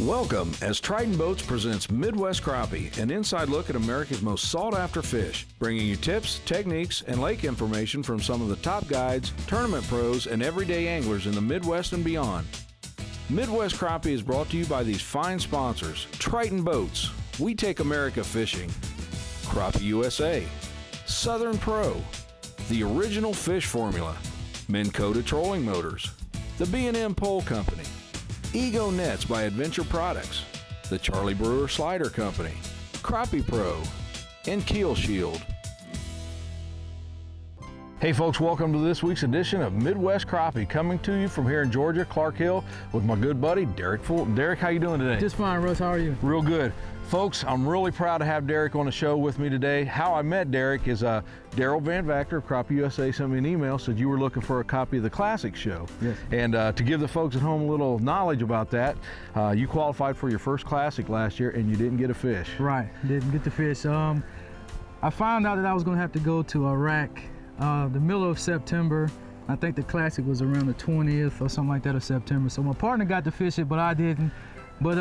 Welcome as Triton Boats presents Midwest Crappie, an inside look at America's most sought-after fish, bringing you tips, techniques, and lake information from some of the top guides, tournament pros, and everyday anglers in the Midwest and beyond. Midwest Crappie is brought to you by these fine sponsors: Triton Boats, we take America fishing; Crappie USA, Southern Pro, the Original Fish Formula, Minn Kota Trolling Motors, the B&M Pole Company, Ego Nets by Adventure Products, the Charlie Brewer Slider Company, Crappie Pro, and Keel Shield. Hey folks, welcome to this week's edition of Midwest Crappie, coming to you from here in Georgia, Clark Hill, with my good buddy, Dereck Fulton. Dereck, how you doing today? Just fine, Russ, how are you? Real good. Folks, I'm really proud to have Dereck on the show with me today. How I met Dereck is Daryl Van Vactor of Crappie USA sent me an email, said you were looking for a copy of the Classic show. Yes. And to give the folks at home a little knowledge about that, you qualified for your first Classic last year and you didn't get a fish. Right, didn't get the fish. I found out that I was gonna have to go to Iraq the middle of September. I think the Classic was around the 20th or something like that of September. So my partner got to fish it, but I didn't. But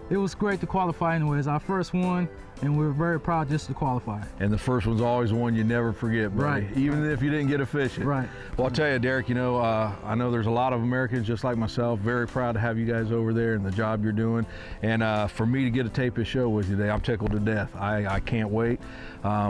it was great to qualify anyways. Our first one, and we were very proud just to qualify. And the first one's always one you never forget, buddy. Right. Even if you didn't get to fish it. Right. Well, I'll tell you, Dereck, you know, I know there's a lot of Americans just like myself, very proud to have you guys over there and the job you're doing. And for me to get to tape this show with you today, I'm tickled to death. I can't wait.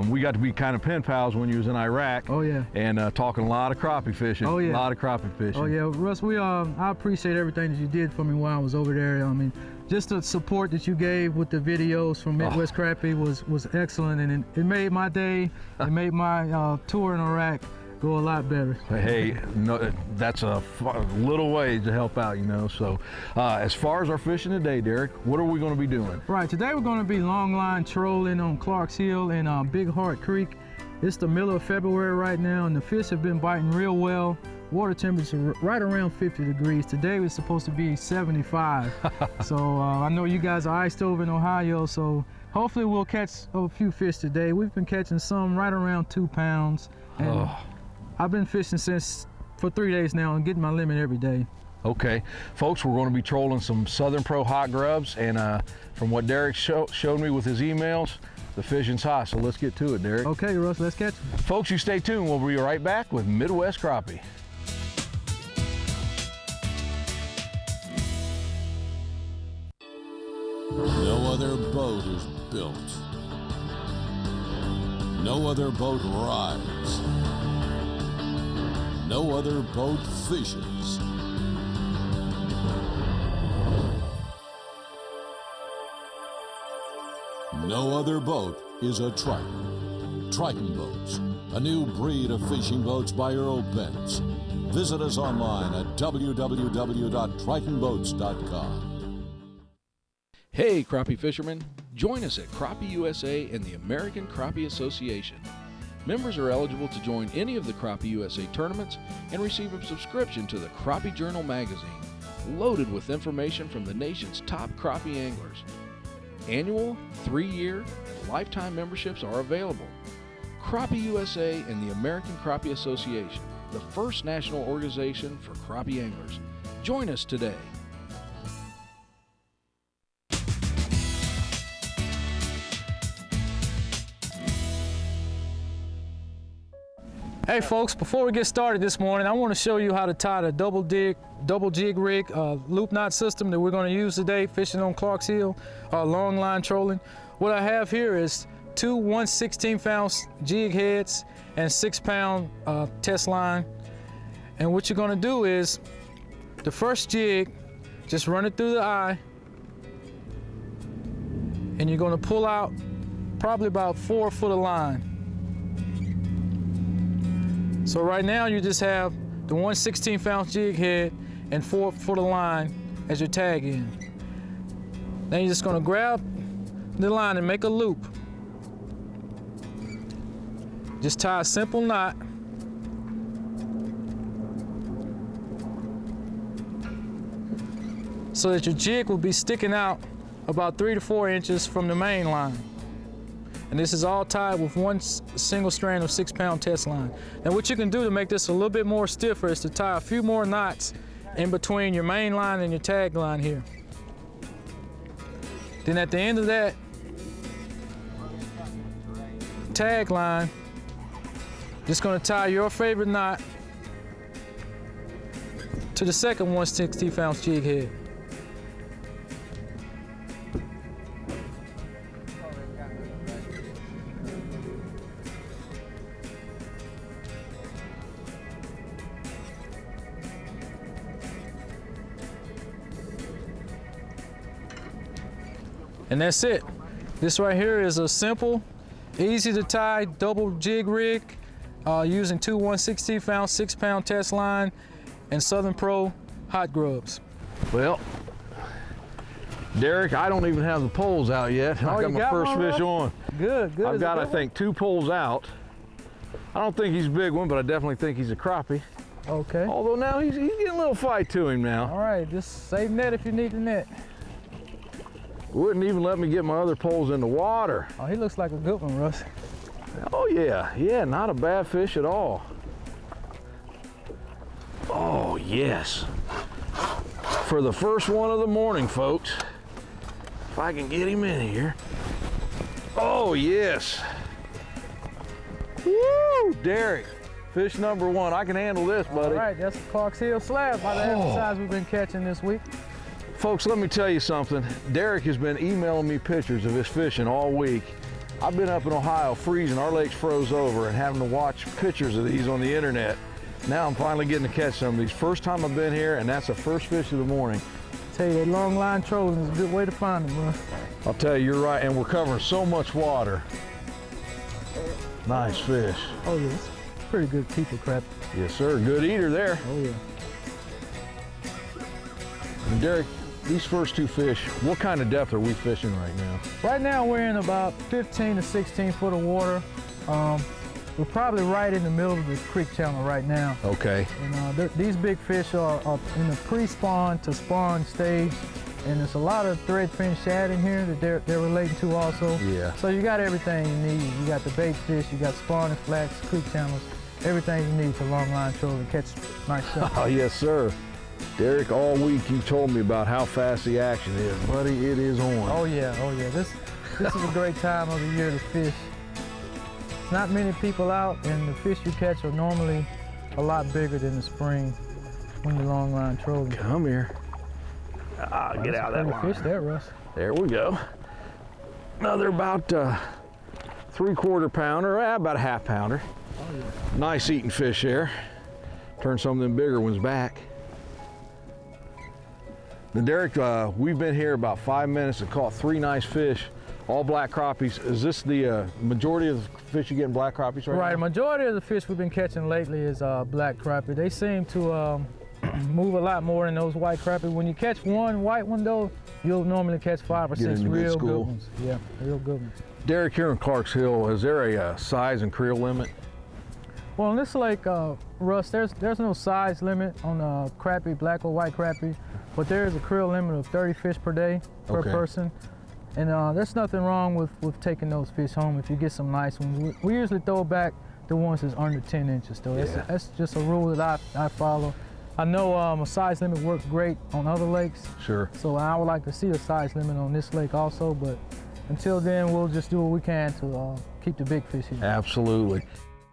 We got to be kind of pen pals when you was in Iraq. Oh, yeah. And talking a lot of crappie fishing. Oh, yeah. A lot of crappie fishing. Oh, yeah. Russ, I appreciate everything that you did for me while I was over there. I mean, just the support that you gave with the videos from Midwest Crappie was excellent, and it made my day, it made my tour in Iraq go a lot better. Hey, no, that's a little way to help out, you know. So as far as our fishing today, Dereck, what are we going to be doing? Right, today we're going to be long line trolling on Clarks Hill and Big Heart Creek. It's the middle of February right now, and the fish have been biting real well. Water temperature right around 50 degrees. Today was supposed to be 75. So I know you guys are iced over in Ohio, so hopefully we'll catch a few fish today. We've been catching some right around 2 pounds. And I've been fishing for 3 days now and getting my limit every day. Okay, folks, we're going to be trolling some Southern Pro hot grubs, and from what Dereck showed me with his emails, the fishing's hot, so let's get to it, Dereck. Okay, Russ, let's catch them. Folks, you stay tuned. We'll be right back with Midwest Crappie. No other boat is built. No other boat rides. No other boat fishes. No other boat is a Triton. Triton Boats, a new breed of fishing boats by Earl Bentz. Visit us online at www.tritonboats.com. Hey, crappie fishermen, join us at Crappie USA and the American Crappie Association. Members are eligible to join any of the Crappie USA tournaments and receive a subscription to the Crappie Journal magazine, loaded with information from the nation's top crappie anglers. Annual, 3-year, and lifetime memberships are available. Crappie USA and the American Crappie Association, the first national organization for crappie anglers. Join us today. Hey folks, before we get started this morning, I want to show you how to tie the double jig rig loop knot system that we're going to use today fishing on Clarks Hill, long line trolling. What I have here is two 1/16 ounce jig heads and 6-pound test line. And what you're going to do is, the first jig, just run it through the eye, and you're going to pull out probably about 4 foot of line. So right now you just have the 1/16 ounce jig head and 4 foot of line as your tag in. Then you're just gonna grab the line and make a loop. Just tie a simple knot. So that your jig will be sticking out about 3 to 4 inches from the main line. And this is all tied with one single strand of 6-pound test line. Now what you can do to make this a little bit more stiffer is to tie a few more knots in between your main line and your tag line here. Then at the end of that tag line, just gonna tie your favorite knot to the second 1/16 ounce jig head. And that's it. This right here is a simple, easy to tie double jig rig using two 1/16 ounce 6-pound test line and Southern Pro hot grubs. Well, Dereck, I don't even have the poles out yet. I got my first fish on. Good, good. I've got, I think, 2 poles out. I don't think he's a big one, but I definitely think he's a crappie. Okay. Although now he's getting a little fight to him now. All right, just save net if you need the net. Wouldn't even let me get my other poles in the water. Oh, he looks like a good one, Russ. Oh yeah, not a bad fish at all. Oh yes. For the first one of the morning, folks. If I can get him in here. Oh yes. Woo, Dereck. Fish number 1. I can handle this, buddy. All right, that's the Clark's Hill slab by the size we've been catching this week. Folks, let me tell you something. Dereck has been emailing me pictures of his fishing all week. I've been up in Ohio freezing, our lakes froze over, and having to watch pictures of these on the internet. Now I'm finally getting to catch some of these. First time I've been here, and that's the first fish of the morning. Tell you, that long line trolling is a good way to find them, bro. I'll tell you, you're right, and we're covering so much water. Nice fish. Oh yeah, it's pretty good keeper crap. Yes, sir. Good eater there. Oh yeah. And Dereck, these first 2 fish, what kind of depth are we fishing right now? Right now we're in about 15 to 16 foot of water. We're probably right in the middle of the creek channel right now. Okay. And these big fish are in the pre-spawn to spawn stage, and there's a lot of threadfin shad in here that they're relating to also. Yeah. So you got everything you need. You got the bait fish, you got spawning flats, creek channels, everything you need for long line trolling to catch nice stuff. Oh yes, sir. Dereck, all week you told me about how fast the action is, buddy. It is on. Oh yeah, oh yeah. This is a great time of the year to fish. There's not many people out, and the fish you catch are normally a lot bigger than the spring when you're long line trolling. Come here. Get out of that line. Fish there, Russ. There we go. Another about 3/4 pounder, about a 1/2 pounder. Oh yeah. Nice eating fish there. Turn some of them bigger ones back. Now, Dereck, we've been here about 5 minutes and caught 3 nice fish, all black crappies. Is this the majority of the fish you get in black crappies right now? Right, the majority of the fish we've been catching lately is black crappie. They seem to move a lot more than those white crappie. When you catch one white one though, you'll normally catch 5 or 6 real good ones. Yeah, real good ones. Dereck, here in Clark's Hill, is there a size and creel limit? Well, in this lake, Russ, there's no size limit on crappie, black or white crappie, but there is a creel limit of 30 fish per day per person. And there's nothing wrong with taking those fish home if you get some nice ones. We usually throw back the ones that's under 10 inches though. That's just a rule that I follow. I know a size limit works great on other lakes. Sure. So I would like to see a size limit on this lake also, but until then, we'll just do what we can to keep the big fish here. Absolutely.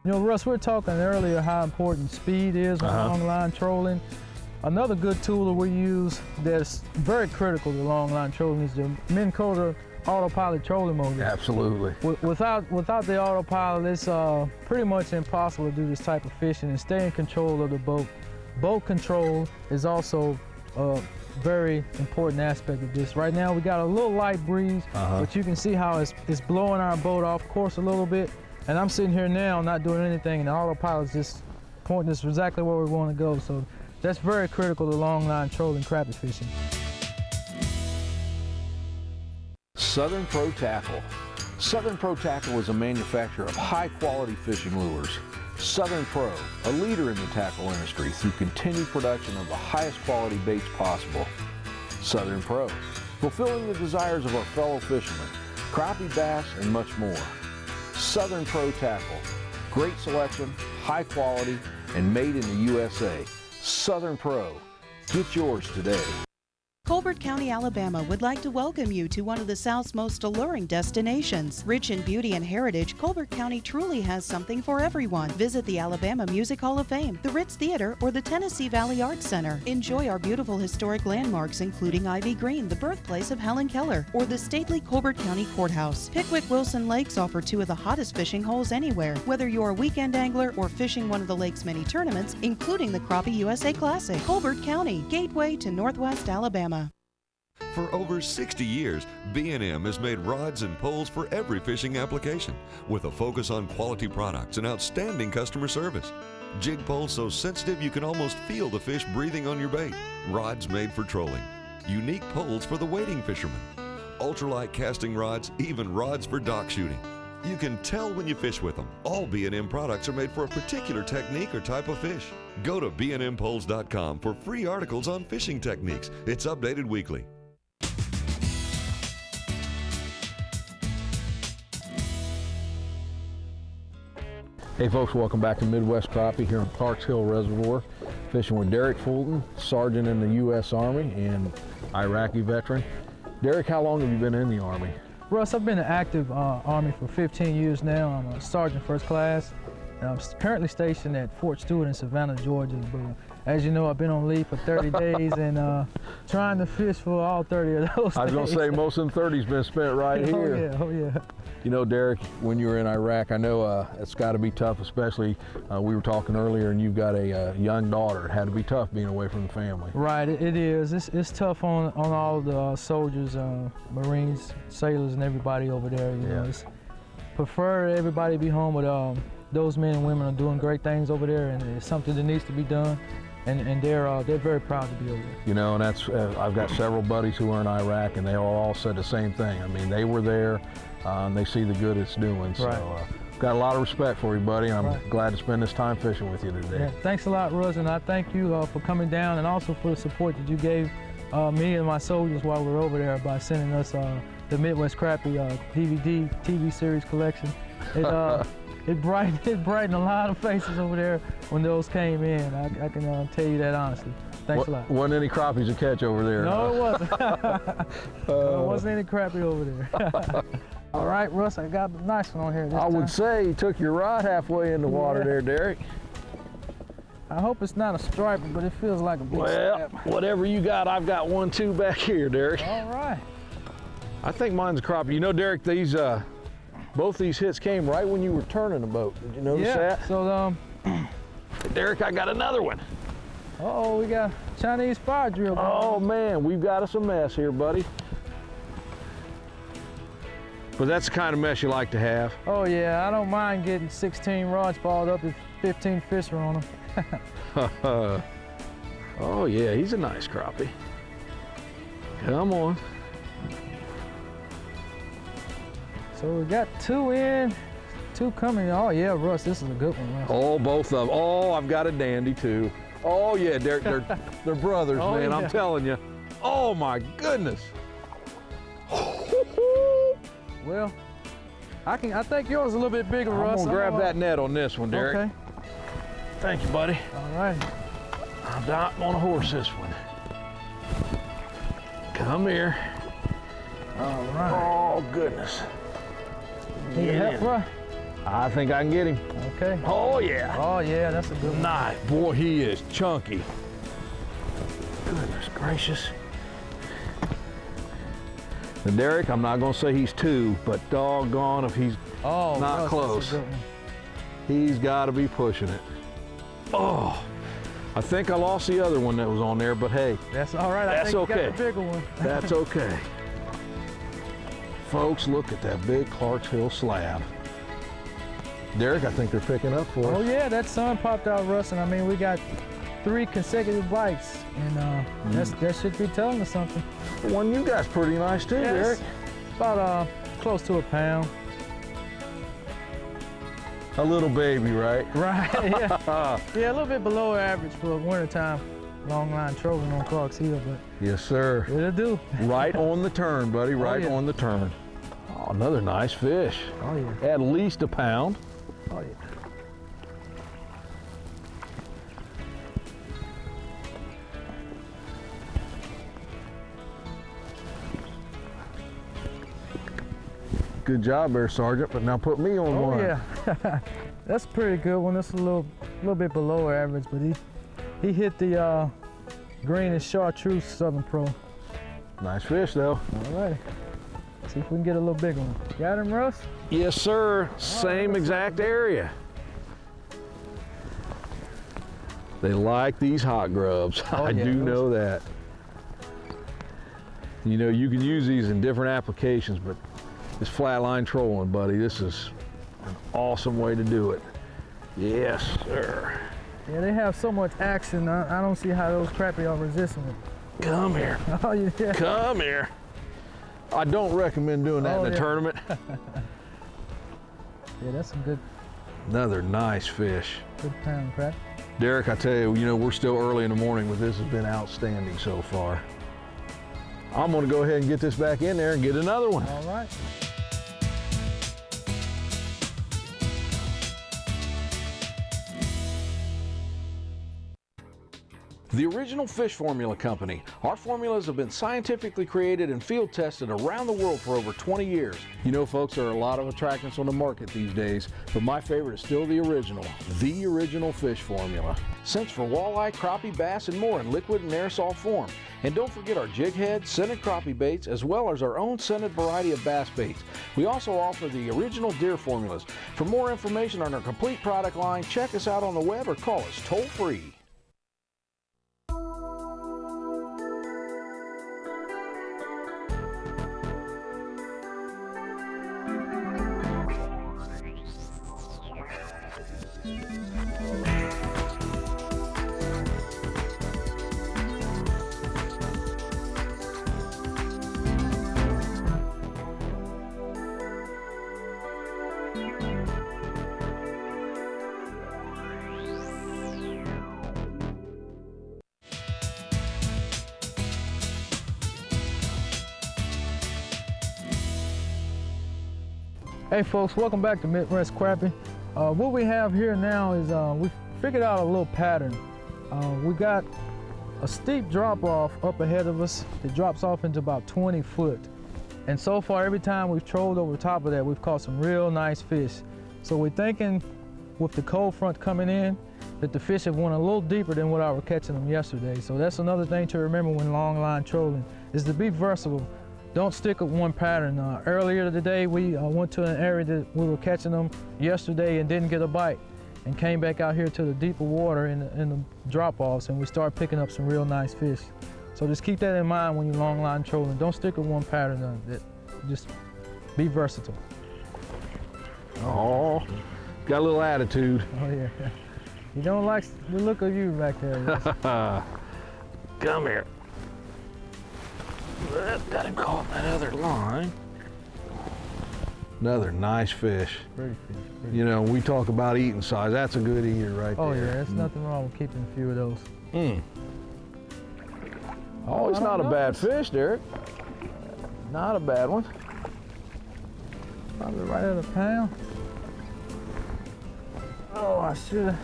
You know, Russ, we were talking earlier how important speed is on long line trolling. Another good tool that we use that's very critical to long line trolling is the Minn Kota autopilot trolling motor. Absolutely. Without the autopilot, it's pretty much impossible to do this type of fishing and stay in control of the boat. Boat control is also a very important aspect of this. Right now we got a little light breeze, but you can see how it's blowing our boat off course a little bit. And I'm sitting here now not doing anything, and the autopilot's just pointing us exactly where we want to go. So that's very critical to long line trolling crappie fishing. Southern Pro Tackle. Southern Pro Tackle is a manufacturer of high-quality fishing lures. Southern Pro, a leader in the tackle industry through continued production of the highest quality baits possible. Southern Pro, fulfilling the desires of our fellow fishermen, crappie, bass, and much more. Southern Pro Tackle, great selection, high quality, and made in the USA. Southern Pro, get yours today. Colbert County, Alabama would like to welcome you to one of the South's most alluring destinations. Rich in beauty and heritage, Colbert County truly has something for everyone. Visit the Alabama Music Hall of Fame, the Ritz Theater, or the Tennessee Valley Arts Center. Enjoy our beautiful historic landmarks, including Ivy Green, the birthplace of Helen Keller, or the stately Colbert County Courthouse. Pickwick-Wilson Lakes offer two of the hottest fishing holes anywhere. Whether you're a weekend angler or fishing one of the lake's many tournaments, including the Crappie USA Classic. Colbert County, gateway to Northwest Alabama. For over 60 years, B&M has made rods and poles for every fishing application, with a focus on quality products and outstanding customer service. Jig poles so sensitive you can almost feel the fish breathing on your bait. Rods made for trolling. Unique poles for the wading fisherman. Ultralight casting rods, even rods for dock shooting. You can tell when you fish with them. All B&M products are made for a particular technique or type of fish. Go to bnmpoles.com for free articles on fishing techniques. It's updated weekly. Hey folks, welcome back to Midwest Crappie here on Clarks Hill Reservoir. Fishing with Dereck Fulton, Sergeant in the U.S. Army and Iraqi veteran. Dereck, how long have you been in the Army? Russ, I've been in active Army for 15 years now. I'm a Sergeant First Class. And I'm currently stationed at Fort Stewart in Savannah, Georgia. But as you know, I've been on leave for 30 days and trying to fish for all 30 of those I was going to say, most of them 30's been spent right here. Oh yeah. You know, Dereck, when you were in Iraq, I know it's got to be tough, especially we were talking earlier, and you've got a young daughter. It had to be tough being away from the family. Right, it is. It's tough on all the soldiers, Marines, sailors, and everybody over there. You know, it's prefer everybody be home, but those men and women are doing great things over there, and it's something that needs to be done. And they're very proud to be over there. You know, and that's I've got several buddies who are in Iraq, and they all said the same thing. I mean, they were there, and they see the good it's doing. So, got a lot of respect for you, buddy. And I'm glad to spend this time fishing with you today. Yeah, thanks a lot, Russ, and I thank you for coming down, and also for the support that you gave me and my soldiers while we were over there by sending us the Midwest Crappie DVD TV series collection. It brightened a lot of faces over there when those came in. I can tell you that honestly. Thanks a lot. Wasn't any crappies to catch over there? No, it wasn't. There wasn't any crappie over there. All right, Russ, I got a nice one on here this time. I would say you took your rod halfway in the water there, Dereck. I hope it's not a striper, but it feels like a big slab. Whatever you got, I've got one too back here, Dereck. All right. I think mine's a crappie. You know, Dereck, these both these hits came right when you were turning the boat. Did you notice that? So, Dereck, I got another one. Uh-oh, we got Chinese fire drill. Oh man, we've got us a mess here, buddy. But that's the kind of mess you like to have. Oh yeah, I don't mind getting 16 rods balled up if 15 fish are on them. Oh yeah, he's a nice crappie. Come on. So we got two in, two coming. Oh yeah, Russ, this is a good one, Russ. Oh, both of them. Oh, I've got a dandy too. Oh yeah, they're brothers, oh, man. Yeah. I'm telling you. Oh my goodness. Well, I think yours is a little bit bigger, Russ. I'm gonna grab that net on this one, Dereck. Okay. Thank you, buddy. All right. I'm not gonna horse this one. Come here. All right. Oh goodness. Need help, bro? I think I can get him. Okay. Oh yeah. Oh yeah, that's a good one. Nice. Boy, he is chunky. Goodness gracious. Now, Dereck, I'm not gonna say he's two, but doggone if he's not Russ, close. that's a good one. He's got to be pushing it. Oh, I think I lost the other one that was on there, but hey. That's all right. That's I think okay. You got the bigger one. That's okay. Folks, look at that big Clarks Hill slab. Dereck, I think they're picking up for us. Oh yeah, that sun popped out, Russ, and I mean, we got 3 consecutive bites, and that should be telling us something. The one you got's pretty nice too, Yes. Dereck. About close to a pound. A little baby, right? Right, yeah. Yeah, a little bit below average for wintertime long line trolling on Clarks Hill, but Yes, sir. it'll do. Right on the turn, buddy, right yeah. on the turn. Oh, another nice fish. Oh yeah. At least a pound. Oh yeah. Good job there, Sergeant, but now put me on one. Oh yeah, that's a pretty good one. That's a little bit below average, but he hit the greenish chartreuse Southern Pro. Nice fish though. All right, see if we can get a little bigger one. Got him, Russ? Yes, sir. Same exact area. They like these hot grubs. Oh, I yeah, do those- know that. You know, you can use these in different applications, but this flatline trolling, buddy, this is an awesome way to do it. Yes, sir. Yeah, they have so much action. I don't see how those crappie are resisting it. Come here. Oh yeah. Come here. I don't recommend doing that Oh, in a yeah. tournament. Yeah, that's some good Another nice fish. pound crap. Dereck, I tell you, we're still early in the morning, but this has been outstanding so far. I'm gonna go ahead and get this back in there and get another one. All right. The Original Fish Formula Company. Our formulas have been scientifically created and field tested around the world for over 20 years. You know, folks, there are a lot of attractants on the market these days, but my favorite is still the original Fish Formula. Scents for walleye, crappie, bass, and more in liquid and aerosol form. And don't forget our jig head, scented crappie baits, as well as our own scented variety of bass baits. We also offer the original deer formulas. For more information on our complete product line, check us out on the web or call us toll free. Hey folks, welcome back to Midwest Crappie. What we have here now is we figured out a little pattern. We got a steep drop off up ahead of us. It drops off into about 20 foot. And so far, every time we've trolled over top of that, we've caught some real nice fish. So we're thinking with the cold front coming in, that the fish have went a little deeper than what I was catching them yesterday. So that's another thing to remember when long line trolling, is to be versatile. Don't stick with one pattern. Earlier today, we went to an area that we were catching them yesterday and didn't get a bite, and came back out here to the deeper water in the drop-offs, and we started picking up some real nice fish. So just keep that in mind when you're long line trolling. Don't stick with one pattern. Just be versatile. Oh, got a little attitude. Oh yeah. You don't like the look of you back there. Come here. Got him caught in that other line. Another nice fish. Pretty fish. Pretty. You know, we talk about eating size. That's a good eater right Oh there. yeah, there's nothing wrong with keeping a few of those. Oh, it's not a bad fish, Dereck. Not a bad one. Probably right at a pound. Oh, I should have.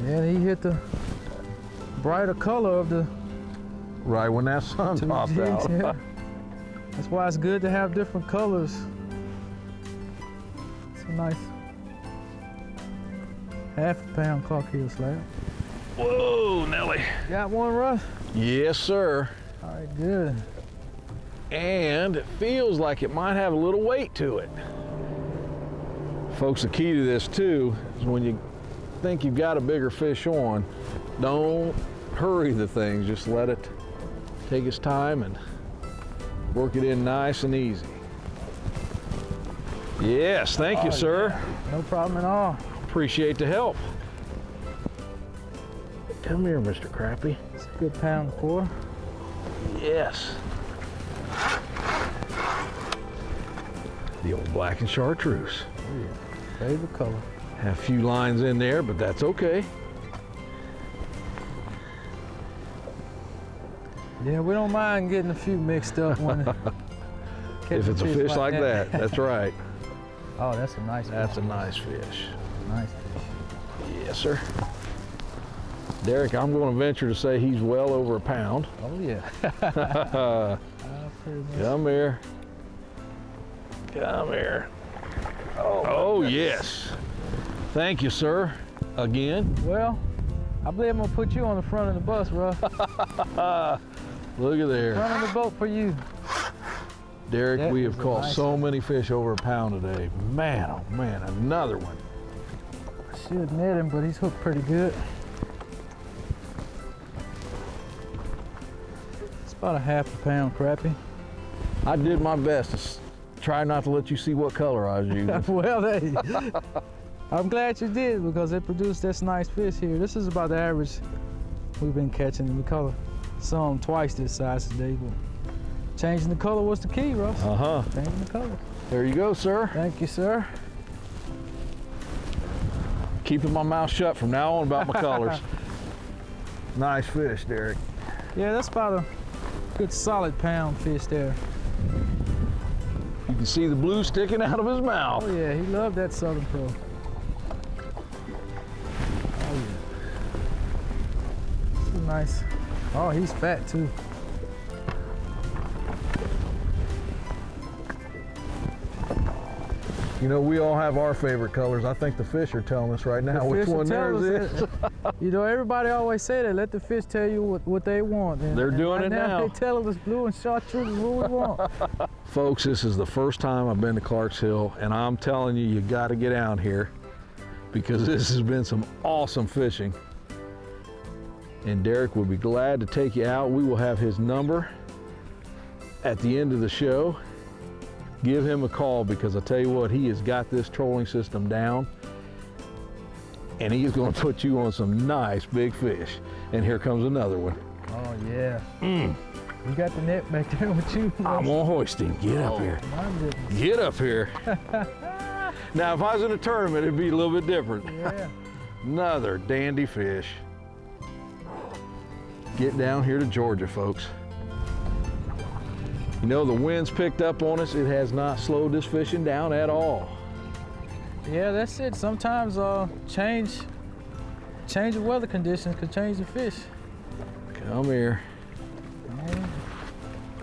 Yeah, he hit the brighter color of the Right when that sun two popped jigs, out. yeah. That's why it's good to have different colors. It's a nice half-pound clockheel slab. Whoa, Nelly. Got one, Russ? Yes, sir. All right, good. And it feels like it might have a little weight to it. Folks, the key to this too is when you think you've got a bigger fish on, don't hurry the things. Just let it take its time and work it in nice and easy. Yes, thank you, sir. No problem at all. Appreciate the help. Come here, Mr. Crappie. It's a good pound pour. Yes. The old black and chartreuse. Oh, yeah. Favorite color. Have a few lines in there, but that's okay. Yeah, we don't mind getting a few mixed up when If it's a fish like that, that's right. Oh, that's a nice That's a fish. nice fish. Nice fish. Yes, sir. Dereck, I'm going to venture to say he's well over a pound. Oh yeah. Come here. Come here. Oh yes. Thank you, sir. Again. Well, I believe I'm gonna put you on the front of the bus, bro. Look at there. Front of the boat for you. Dereck, we have caught so many fish over a pound today. Man, oh man, another one. I should net him, but he's hooked pretty good. It's about a half a pound crappie. I did my best to try not to let you see what color I was using. Well, hey, I'm glad you did because it produced this nice fish here. This is about the average we've been catching. We caught some twice this size today, but changing the color was the key, Russ. Changing the color. There you go, sir. Thank you, sir. Keeping my mouth shut from now on about my colors. Nice fish, Dereck. Yeah, that's about a good solid pound fish there. You can see the blue sticking out of his mouth. Oh yeah, he loved that Southern Pro. Oh yeah. This is nice. Oh, he's fat too. You know, we all have our favorite colors. I think the fish are telling us right now which one theirs is. You know, everybody always say that. Let the fish tell you what they want. And, They're doing it now. They tell us blue and chartreuse is what we want. Folks, this is the first time I've been to Clarks Hill, and I'm telling you, you got to get out here because this has been some awesome fishing. And Dereck will be glad to take you out. We will have his number at the end of the show. Give him a call because I tell you what, he has got this trolling system down and he's going to put you on some nice big fish. And here comes another one. Oh yeah. You got the net back there with you. I'm gonna hoist him. Get up here. Get up here. Now, if I was in a tournament, it'd be a little bit different. Yeah. Another dandy fish. Get down here to Georgia, folks. You know, the wind's picked up on us. It has not slowed this fishing down at all. Yeah, that's it. Sometimes change of weather conditions could change the fish. Come here.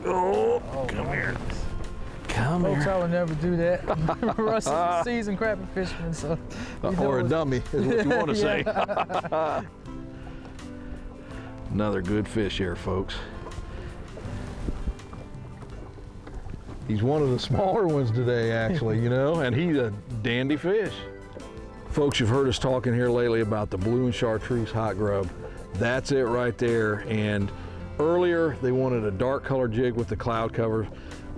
Oh, come here. Come Folks, here. I would never do that. Russ is a seasoned crappie fisherman, so. Or a dummy is what you want to say. Another good fish here, folks. He's one of the smaller ones today, actually, you know, and he's a dandy fish. Folks, you've heard us talking here lately about the blue and chartreuse hot grub. That's it right there. And earlier, they wanted a dark color jig with the cloud cover.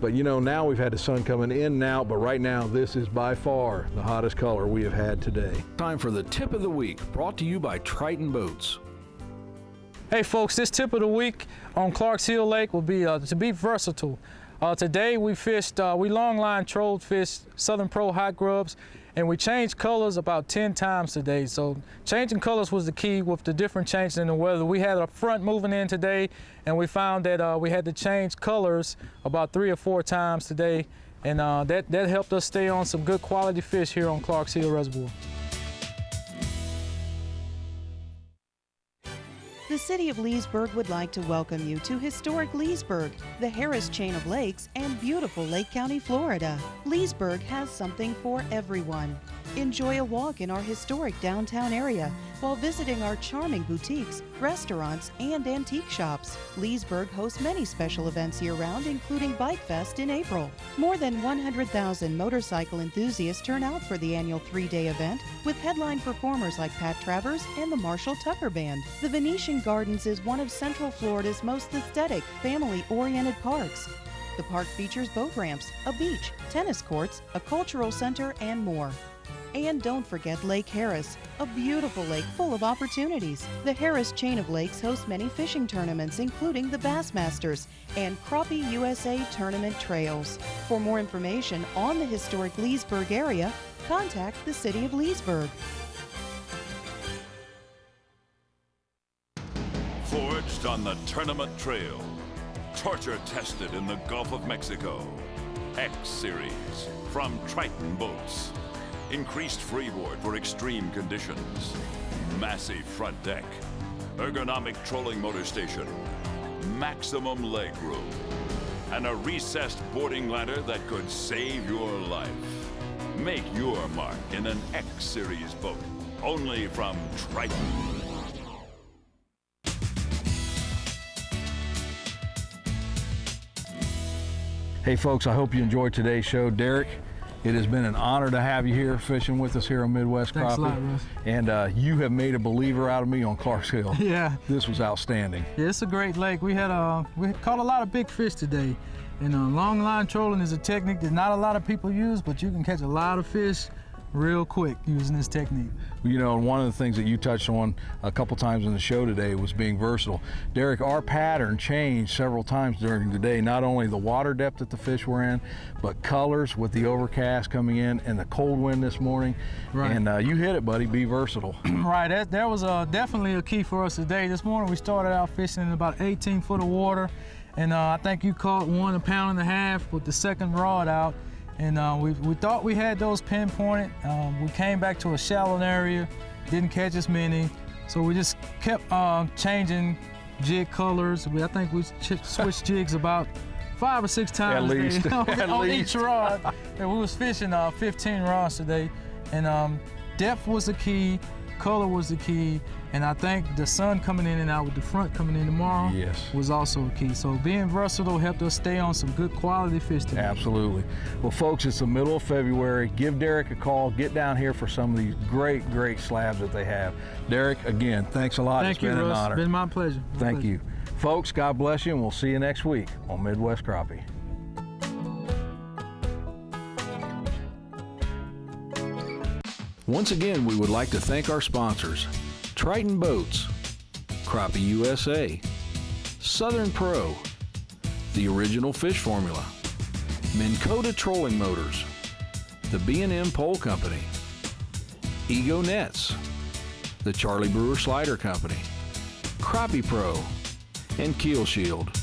But you know, now we've had the sun coming in and out, but right now, this is by far the hottest color we have had today. Time for the tip of the week, brought to you by Triton Boats. Hey folks, this tip of the week on Clarks Hill Lake will be to be versatile. Today we fished, we longline trolled fish Southern Pro hot grubs, and we changed colors about 10 times today. So changing colors was the key with the different changes in the weather. We had a front moving in today, and we found that we had to change colors about 3 or 4 times today, and that helped us stay on some good quality fish here on Clarks Hill Reservoir. The City of Leesburg would like to welcome you to historic Leesburg, the Harris chain of lakes, and beautiful Lake County, Florida. Leesburg has something for everyone. Enjoy a walk in our historic downtown area while visiting our charming boutiques, restaurants, and antique shops. Leesburg hosts many special events year-round, including Bike Fest in April. More than 100,000 motorcycle enthusiasts turn out for the annual 3-day event, with headline performers like Pat Travers and the Marshall Tucker Band. The Venetian Gardens is one of Central Florida's most aesthetic, family-oriented parks. The park features boat ramps, a beach, tennis courts, a cultural center, and more. And don't forget Lake Harris, a beautiful lake full of opportunities. The Harris chain of lakes hosts many fishing tournaments, including the Bassmasters and Crappie USA tournament trails. For more information on the historic Leesburg area, contact the City of Leesburg. Forged on the tournament trail, torture tested in the Gulf of Mexico. X Series from Triton Boats. Increased freeboard for extreme conditions. Massive front deck. Ergonomic trolling motor station. Maximum leg room. and a recessed boarding ladder that could save your life. Make your mark in an X Series boat, only from Triton. Hey folks, I hope you enjoyed today's show. Dereck, it has been an honor to have you here fishing with us here on Midwest Crappie. Thanks a lot, Russ. And you have made a believer out of me on Clarks Hill. Yeah. This was outstanding. Yeah, it's a great lake. We caught a lot of big fish today. And long line trolling is a technique that not a lot of people use, but you can catch a lot of fish real quick using this technique. You know, and one of the things that you touched on a couple times in the show today was being versatile. Dereck, our pattern changed several times during the day, not only the water depth that the fish were in, but colors with the overcast coming in and the cold wind this morning. Right. And you hit it, buddy, be versatile. Right, that was definitely a key for us today. This morning we started out fishing in about 18 foot of water, and I think you caught 1.5 pounds with the second rod out. And we thought we had those pinpointed. We came back to a shallow area, didn't catch as many. So we just kept changing jig colors. I think we switched jigs about 5 or 6 times at least. on each rod. And we was fishing 15 rods today. And depth was the key, color was the key, and I think the sun coming in and out with the front coming in tomorrow was also a key. So being versatile helped us stay on some good quality fish today. Absolutely. Well, folks, it's the middle of February. Give Dereck a call. Get down here for some of these great, great slabs that they have. Dereck, again, thanks a lot. Thank you, It's been an Russ. honor. It's been my pleasure. Thank you. Folks, God bless you, and we'll see you next week on Midwest Crappie. Once again, we would like to thank our sponsors: Triton Boats, Crappie USA, Southern Pro, The Original Fish Formula, Minn Kota Trolling Motors, the B&M Pole Company, Ego Nets, the Charlie Brewer Slider Company, Crappie Pro, and Keel Shield.